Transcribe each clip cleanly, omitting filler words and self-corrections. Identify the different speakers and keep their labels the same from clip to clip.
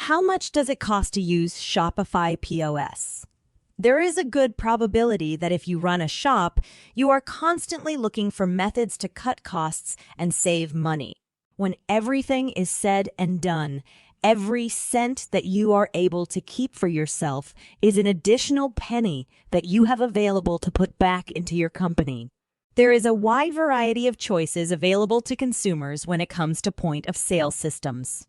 Speaker 1: How much does it cost to use Shopify POS? There is a good probability that if you run a shop, you are constantly looking for methods to cut costs and save money. When everything is said and done, every cent that you are able to keep for yourself is an additional penny that you have available to put back into your company. There is a wide variety of choices available to consumers when it comes to point-of-sale systems.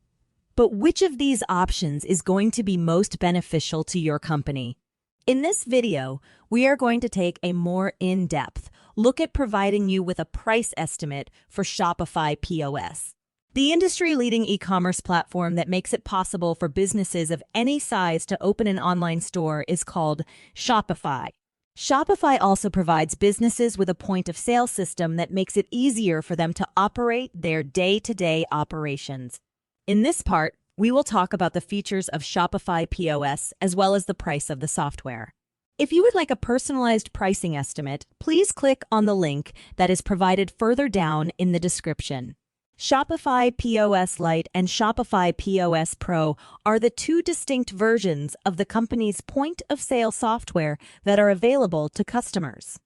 Speaker 1: But which of these options is going to be most beneficial to your company? In this video, we are going to take a more in-depth look at providing you with a price estimate for Shopify POS, the industry-leading e-commerce platform that makes it possible for businesses of any size to open an online store is called Shopify. Shopify also provides businesses with a point-of-sale system that makes it easier for them to operate their day-to-day operations. In this part, we will talk about the features of Shopify POS as well as the price of the software. If you would like a personalized pricing estimate, please click on the link that is provided further down in the description. Shopify POS Lite and Shopify POS Pro are the two distinct versions of the company's point-of-sale software that are available to customers.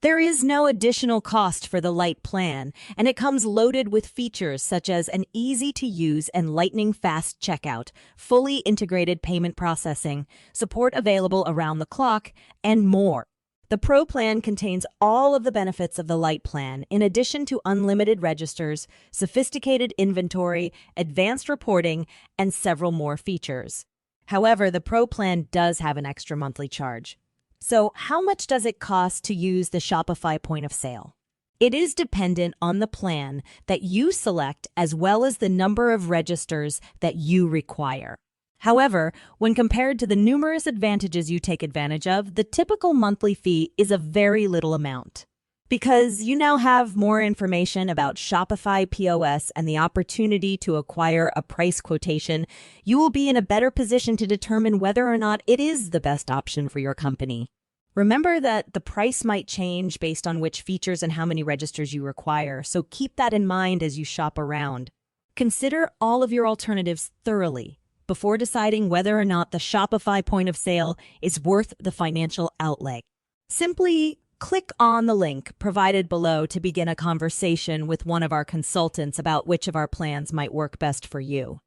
Speaker 1: There is no additional cost for the Lite plan, and it comes loaded with features such as an easy-to-use and lightning-fast checkout, fully integrated payment processing, support available around the clock, and more. The Pro plan contains all of the benefits of the Lite plan, in addition to unlimited registers, sophisticated inventory, advanced reporting, and several more features. However, the Pro plan does have an extra monthly charge. So, how much does it cost to use the Shopify point of sale? It is dependent on the plan that you select as well as the number of registers that you require. However, when compared to the numerous advantages you take advantage of, the typical monthly fee is a very little amount. Because you now have more information about Shopify POS and the opportunity to acquire a price quotation, you will be in a better position to determine whether or not it is the best option for your company. Remember that the price might change based on which features and how many registers you require, so keep that in mind as you shop around. Consider all of your alternatives thoroughly before deciding whether or not the Shopify point of sale is worth the financial outlay. Simply click on the link provided below to begin a conversation with one of our consultants about which of our plans might work best for you.